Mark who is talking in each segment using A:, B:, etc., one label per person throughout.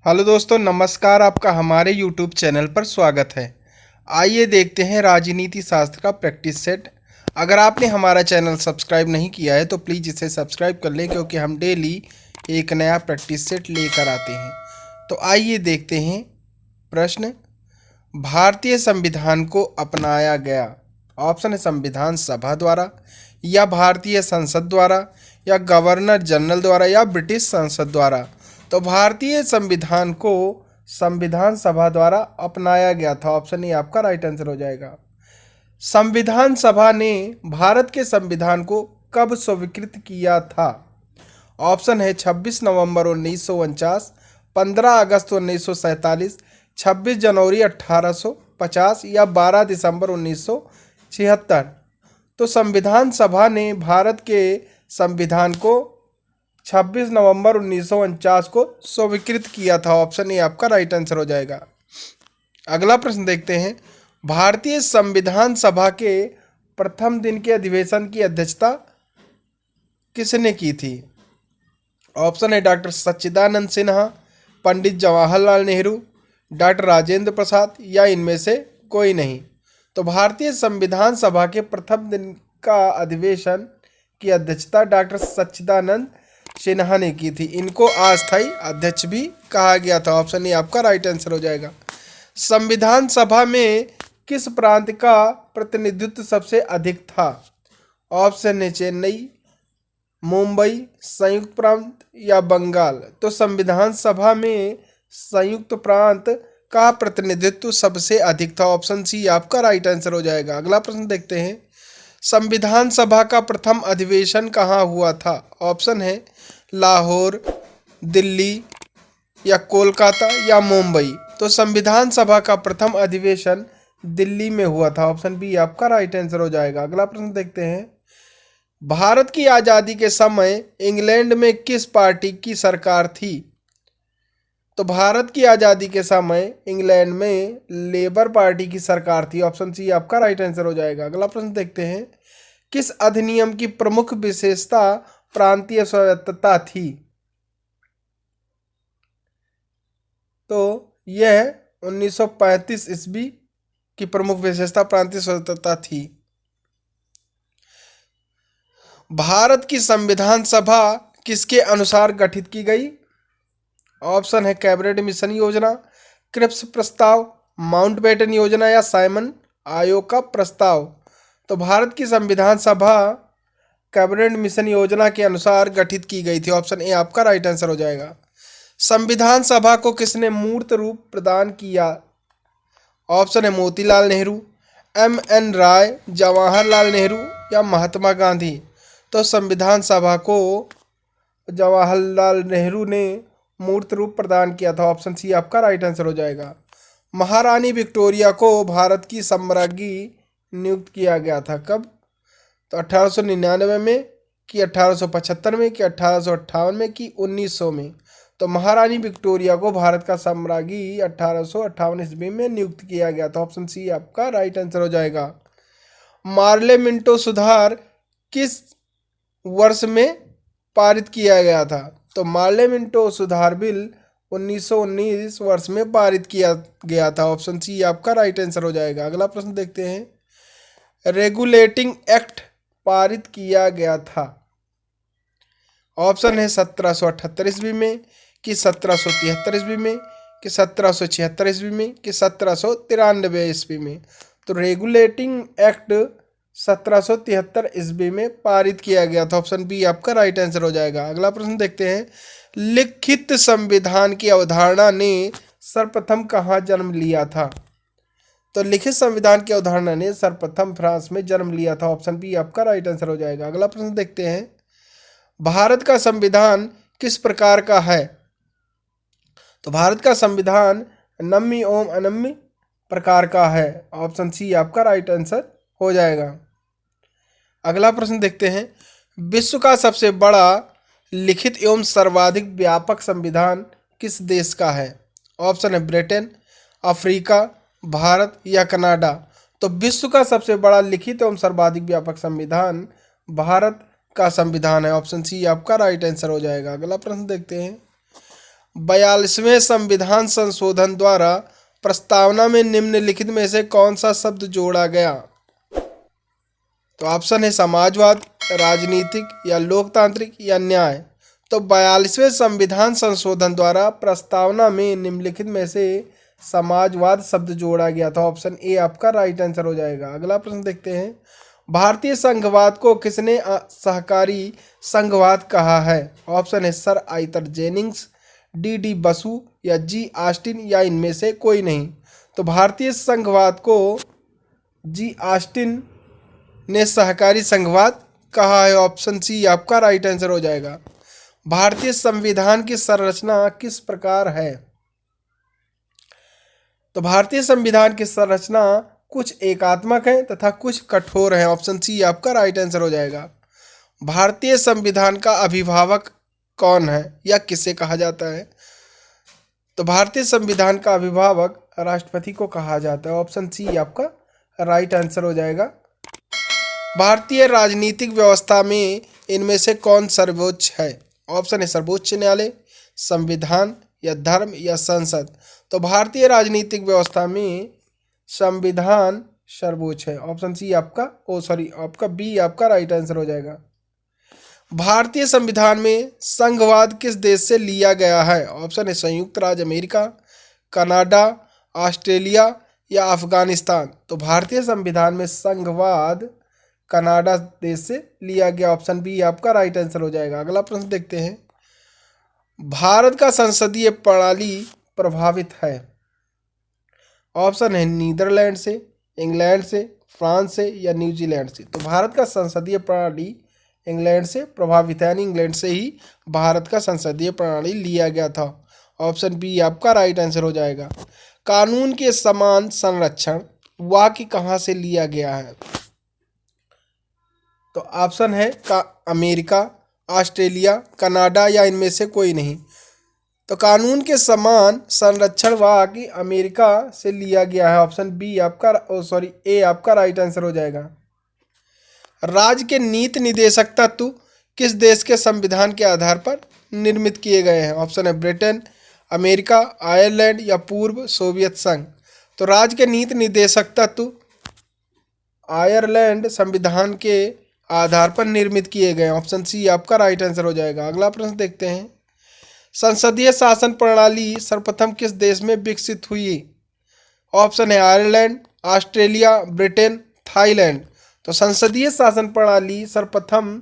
A: Hello दोस्तों, नमस्कार। आपका हमारे यूट्यूब चैनल पर स्वागत है। आइए देखते हैं राजनीति शास्त्र का प्रैक्टिस सेट। अगर आपने हमारा चैनल सब्सक्राइब नहीं किया है तो प्लीज़ इसे सब्सक्राइब कर लें, क्योंकि हम डेली एक नया प्रैक्टिस सेट लेकर आते हैं। तो आइए देखते हैं प्रश्न। भारतीय संविधान को अपनाया गया। ऑप्शन है संविधान सभा द्वारा, या भारतीय संसद द्वारा, या गवर्नर जनरल द्वारा, या ब्रिटिश संसद द्वारा। तो भारतीय संविधान को संविधान सभा द्वारा अपनाया गया था। ऑप्शन ए आपका राइट आंसर हो जाएगा। संविधान सभा ने भारत के संविधान को कब स्वीकृत किया था? ऑप्शन है 26 नवंबर 1949, 15 अगस्त 1947, 26 जनवरी 1850, या 12 दिसंबर 1976। तो संविधान सभा ने भारत के संविधान को 26 नवंबर 1949 को स्वीकृत किया था। ऑप्शन ए आपका राइट आंसर हो जाएगा। अगला प्रश्न देखते हैं। भारतीय संविधान सभा के प्रथम दिन के अधिवेशन की अध्यक्षता किसने की थी? ऑप्शन है डॉक्टर सच्चिदानंद सिन्हा, पंडित जवाहरलाल नेहरू, डॉक्टर राजेंद्र प्रसाद, या इनमें से कोई नहीं। तो भारतीय संविधान सभा के प्रथम दिन का अधिवेशन की अध्यक्षता डॉक्टर सच्चिदानंद सिन्हा ने की थी। इनको अस्थायी अध्यक्ष भी कहा गया था। ऑप्शन ए आपका राइट आंसर हो जाएगा। संविधान सभा में किस प्रांत का प्रतिनिधित्व सबसे अधिक था? ऑप्शन है चेन्नई, मुंबई, संयुक्त प्रांत, या बंगाल। तो संविधान सभा में संयुक्त प्रांत का प्रतिनिधित्व सबसे अधिक था। ऑप्शन सी आपका राइट आंसर हो जाएगा। अगला प्रश्न देखते हैं। संविधान सभा का प्रथम अधिवेशन कहाँ हुआ था? ऑप्शन है लाहौर, दिल्ली, या कोलकाता, या मुंबई। तो संविधान सभा का प्रथम अधिवेशन दिल्ली में हुआ था। ऑप्शन बी आपका राइट आंसर हो जाएगा। अगला प्रश्न देखते हैं। भारत की आज़ादी के समय इंग्लैंड में किस पार्टी की सरकार थी? तो भारत की आज़ादी के समय इंग्लैंड में लेबर पार्टी की सरकार थी। ऑप्शन सी आपका राइट आंसर हो जाएगा। अगला प्रश्न देखते हैं। किस अधिनियम की प्रमुख विशेषता प्रांतीय स्वायत्तता थी? तो यह 1935 ईस्वी की प्रमुख विशेषता प्रांतीय स्वायत्तता थी। भारत की संविधान सभा किसके अनुसार गठित की गई? ऑप्शन है कैबिनेट मिशन योजना, क्रिप्स प्रस्ताव, माउंटबेटन योजना, या साइमन आयोग का प्रस्ताव। तो भारत की संविधान सभा कैबिनेट मिशन योजना के अनुसार गठित की गई थी। ऑप्शन ए आपका राइट आंसर हो जाएगा। संविधान सभा को किसने मूर्त रूप प्रदान किया? ऑप्शन है मोतीलाल नेहरू, एम.एन. राय, जवाहरलाल नेहरू, या महात्मा गांधी। तो संविधान सभा को जवाहरलाल नेहरू ने मूर्त रूप प्रदान किया था। ऑप्शन सी आपका राइट आंसर हो जाएगा। महारानी विक्टोरिया को भारत की सम्राज्ञी नियुक्त किया गया था कब? तो 1899 में, कि 1875 में, कि 1858 में, कि 1900 में। तो महारानी विक्टोरिया को भारत का सम्राज्ञी 1858 ईस्वी में नियुक्त किया गया था। ऑप्शन सी आपका राइट आंसर हो जाएगा। मार्ले मिंटो सुधार किस वर्ष में पारित किया गया था? तो मार्ले मिंटो सुधार बिल 1919 वर्ष में पारित किया गया था। ऑप्शन सी आपका राइट आंसर हो जाएगा। अगला प्रश्न देखते हैं। रेगुलेटिंग एक्ट पारित किया गया था। ऑप्शन है 1778 ईस्वी में, कि 1773 ईस्वी में, कि 1776 ईस्वी में, कि 1793 ईस्वी में। तो रेगुलेटिंग एक्ट 1773 ईस्वी में पारित किया गया था। ऑप्शन बी आपका राइट आंसर हो जाएगा। अगला प्रश्न देखते हैं। लिखित संविधान की अवधारणा ने सर्वप्रथम कहाँ जन्म लिया था? तो लिखित संविधान की अवधारणा ने सर्वप्रथम फ्रांस में जन्म लिया था। ऑप्शन बी आपका राइट आंसर हो जाएगा। अगला प्रश्न देखते हैं। भारत का संविधान किस प्रकार का है? तो भारत का संविधान नम्य एवं अनम्य प्रकार का है। ऑप्शन सी आपका राइट आंसर हो जाएगा। अगला प्रश्न देखते हैं। विश्व का सबसे बड़ा लिखित एवं सर्वाधिक व्यापक संविधान किस देश का है? ऑप्शन है ब्रिटेन, अफ्रीका, भारत, या कनाडा। तो विश्व का सबसे बड़ा लिखित एवं सर्वाधिक व्यापक संविधान भारत का संविधान है। ऑप्शन सी आपका राइट आंसर हो जाएगा। अगला प्रश्न देखते हैं। 42वें संविधान संशोधन द्वारा प्रस्तावना में निम्नलिखित में से कौन सा शब्द जोड़ा गया? तो ऑप्शन है समाजवाद, राजनीतिक या लोकतांत्रिक या न्याय। तो 42वें संविधान संशोधन द्वारा प्रस्तावना में निम्नलिखित में से समाजवाद शब्द जोड़ा गया था। ऑप्शन ए आपका राइट आंसर हो जाएगा। अगला प्रश्न देखते हैं, भारतीय संघवाद को किसने सहकारी संघवाद कहा है? ऑप्शन है sir Arthur Jennings, D Basu या जी ऑस्टिन या इनमें से कोई नहीं। तो भारतीय संघवाद को जी ऑस्टिन ने सहकारी संघवाद कहा है। ऑप्शन सी आपका राइट आंसर हो जाएगा। भारतीय संविधान की संरचना किस प्रकार है? तो भारतीय संविधान की संरचना कुछ एकात्मक है तथा कुछ कठोर है। ऑप्शन सी आपका राइट आंसर हो जाएगा। भारतीय संविधान का अभिभावक कौन है या किसे कहा जाता है? तो भारतीय संविधान का अभिभावक राष्ट्रपति को कहा जाता है। ऑप्शन सी आपका राइट आंसर हो जाएगा। भारतीय राजनीतिक व्यवस्था में इनमें से कौन सर्वोच्च है? ऑप्शन है सर्वोच्च न्यायालय, संविधान या धर्म या संसद। तो भारतीय राजनीतिक व्यवस्था में संविधान सर्वोच्च है। ऑप्शन सी आपका आपका बी आपका राइट आंसर हो जाएगा। भारतीय संविधान में संघवाद किस देश से लिया गया है? ऑप्शन है संयुक्त राज्य अमेरिका, कनाडा, ऑस्ट्रेलिया या अफगानिस्तान। तो भारतीय संविधान में संघवाद कनाडा देश से लिया गया। ऑप्शन बी आपका राइट आंसर हो जाएगा। अगला प्रश्न देखते हैं, भारत का संसदीय प्रणाली प्रभावित है? ऑप्शन है नीदरलैंड से, इंग्लैंड से, फ्रांस से या न्यूजीलैंड से। तो भारत का संसदीय प्रणाली इंग्लैंड से प्रभावित है, यानी इंग्लैंड से ही भारत का संसदीय प्रणाली लिया गया था। ऑप्शन बी आपका राइट आंसर हो जाएगा। कानून के समान संरक्षण वाक्य कहाँ से लिया गया है? तो ऑप्शन है अमेरिका, ऑस्ट्रेलिया, कनाडा या इनमें से कोई नहीं। तो कानून के समान संरक्षण वाक्य अमेरिका से लिया गया है। ऑप्शन बी आपका ए आपका राइट आंसर हो जाएगा। राज्य के नीति निदेशक तत्व किस देश के संविधान के आधार पर निर्मित किए गए हैं? ऑप्शन है ब्रिटेन, अमेरिका, आयरलैंड या पूर्व सोवियत संघ। तो राज्य के नीति निदेशक तत्व आयरलैंड संविधान के आधार पर निर्मित किए गए। ऑप्शन सी आपका राइट आंसर हो जाएगा। अगला प्रश्न देखते हैं, संसदीय शासन प्रणाली सर्वप्रथम किस देश में विकसित हुई? ऑप्शन है आयरलैंड, ऑस्ट्रेलिया, ब्रिटेन, थाईलैंड। तो संसदीय शासन प्रणाली सर्वप्रथम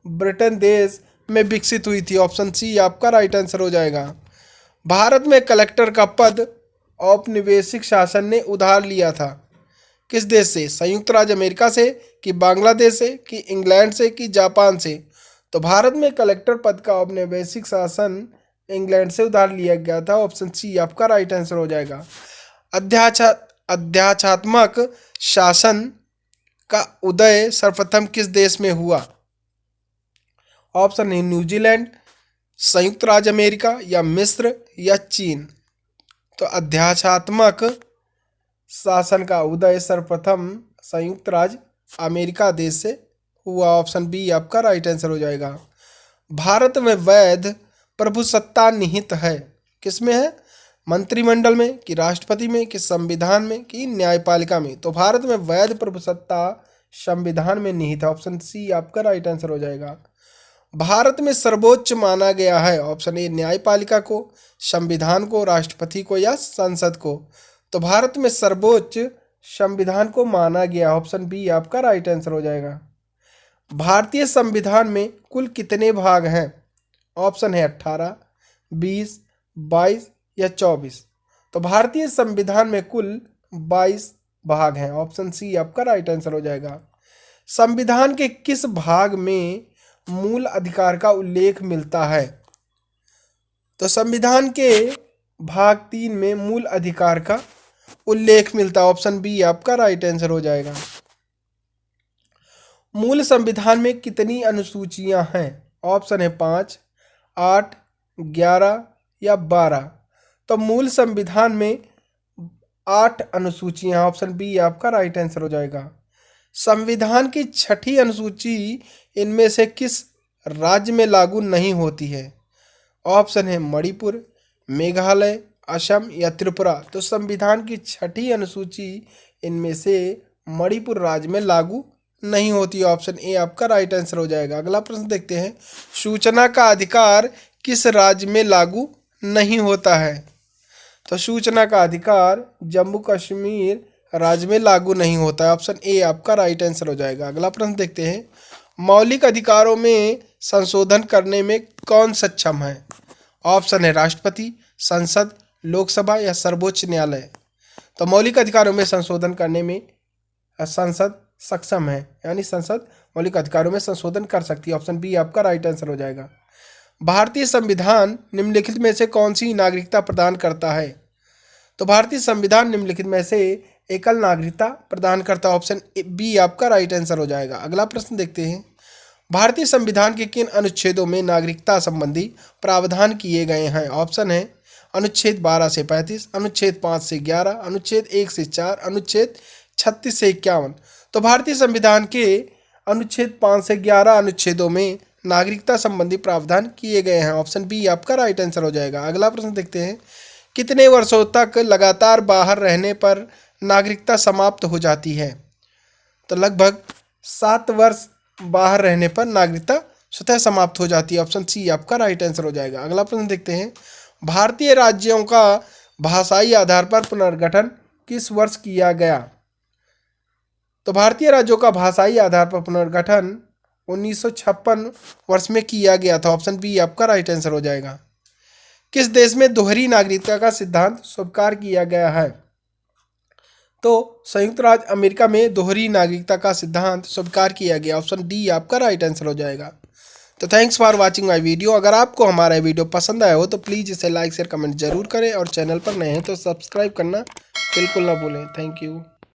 A: ब्रिटेन देश में विकसित हुई थी। ऑप्शन सी आपका राइट आंसर हो जाएगा। भारत में कलेक्टर का पद औपनिवेशिक शासन ने उधार लिया था किस देश से? संयुक्त राज्य अमेरिका से कि बांग्लादेश से कि इंग्लैंड से कि जापान से। तो भारत में कलेक्टर पद का औपनिवेशिक शासन इंग्लैंड से उधार लिया गया था। ऑप्शन सी आपका राइट आंसर हो जाएगा। अध्याचात्मक शासन का उदय सर्वप्रथम किस देश में हुआ? ऑप्शन है न्यूजीलैंड, संयुक्त राज्य अमेरिका या मिस्र या चीन। तो अध्याचात्मक शासन का उदय सर्वप्रथम संयुक्त राज्य अमेरिका देश से हुआ। ऑप्शन बी आपका राइट आंसर हो जाएगा। भारत में वैध प्रभुसत्ता निहित है किसमें है? मंत्रिमंडल में कि राष्ट्रपति में कि संविधान में कि न्यायपालिका में। तो भारत में वैध प्रभुसत्ता संविधान में निहित है। ऑप्शन सी आपका राइट आंसर हो जाएगा। भारत में सर्वोच्च माना गया है? ऑप्शन ए न्यायपालिका को, संविधान को, राष्ट्रपति को या संसद को। तो भारत में सर्वोच्च संविधान को माना गया। ऑप्शन बी आपका राइट आंसर हो जाएगा। भारतीय संविधान में कुल कितने भाग हैं? ऑप्शन है 18, 20, 22 या 24। तो भारतीय संविधान में कुल 22 भाग हैं। ऑप्शन सी आपका राइट आंसर हो जाएगा। संविधान के किस भाग में मूल अधिकार का उल्लेख मिलता है? तो संविधान के भाग 3 में मूल अधिकार का उल्लेख मिलता है। ऑप्शन बी आपका राइट आंसर हो जाएगा। मूल संविधान में कितनी अनुसूचियां हैं? ऑप्शन है 5, 8, 11 या 12। तो मूल संविधान में 8 अनुसूचियां। ऑप्शन बी आपका राइट आंसर हो जाएगा। संविधान की 6ठी अनुसूची इनमें से किस राज्य में लागू नहीं होती है? ऑप्शन है मणिपुर, मेघालय, असम या त्रिपुरा? तो संविधान की 6ठी अनुसूची इनमें से मणिपुर राज्य में लागू नहीं होती। ऑप्शन ए आपका राइट आंसर हो जाएगा। अगला प्रश्न देखते हैं, सूचना का अधिकार किस राज्य में लागू नहीं होता है? तो सूचना का अधिकार जम्मू कश्मीर राज्य में लागू नहीं होता है। ऑप्शन ए आपका राइट आंसर हो जाएगा। अगला प्रश्न देखते हैं, मौलिक अधिकारों में संशोधन करने में कौन सक्षम है? ऑप्शन है राष्ट्रपति, संसद, लोकसभा या सर्वोच्च न्यायालय। तो मौलिक अधिकारों में संशोधन करने में संसद सक्षम है, यानी संसद मौलिक अधिकारों में संशोधन कर सकती है। ऑप्शन बी आपका राइट आंसर हो जाएगा। भारतीय संविधान निम्नलिखित में से कौन सी नागरिकता प्रदान करता है? तो भारतीय संविधान निम्नलिखित में से एकल नागरिकता प्रदान करता है। ऑप्शन बी आपका राइट आंसर हो जाएगा। अगला प्रश्न देखते हैं, भारतीय संविधान के किन अनुच्छेदों में नागरिकता संबंधी प्रावधान किए गए हैं? ऑप्शन है अनुच्छेद 12 से 35, अनुच्छेद 5 से 11, अनुच्छेद 1 से 4, अनुच्छेद 36 से 51। तो भारतीय संविधान के अनुच्छेद 5 से 11 अनुच्छेदों में नागरिकता संबंधी प्रावधान किए गए हैं। ऑप्शन बी आपका राइट आंसर हो जाएगा। अगला प्रश्न देखते हैं, कितने वर्षों तक लगातार बाहर रहने पर नागरिकता समाप्त हो जाती है? तो लगभग 7 वर्ष बाहर रहने पर नागरिकता स्वतः समाप्त हो जाती है। ऑप्शन सी आपका राइट आंसर हो जाएगा। अगला प्रश्न देखते हैं, भारतीय राज्यों का भाषाई आधार पर पुनर्गठन किस वर्ष किया गया? तो भारतीय राज्यों का भाषाई आधार पर पुनर्गठन 1956 वर्ष में किया गया था। ऑप्शन बी आपका राइट आंसर हो जाएगा। किस देश में दोहरी नागरिकता का सिद्धांत स्वीकार किया गया है? तो संयुक्त राज्य अमेरिका में दोहरी नागरिकता का सिद्धांत स्वीकार किया गया। ऑप्शन डी आपका राइट आंसर हो जाएगा। तो thanks for watching my video. अगर आपको हमारा वीडियो पसंद आया हो तो प्लीज़ इसे लाइक शेयर कमेंट जरूर करें और चैनल पर नए हैं तो सब्सक्राइब करना बिल्कुल ना भूलें। Thank you.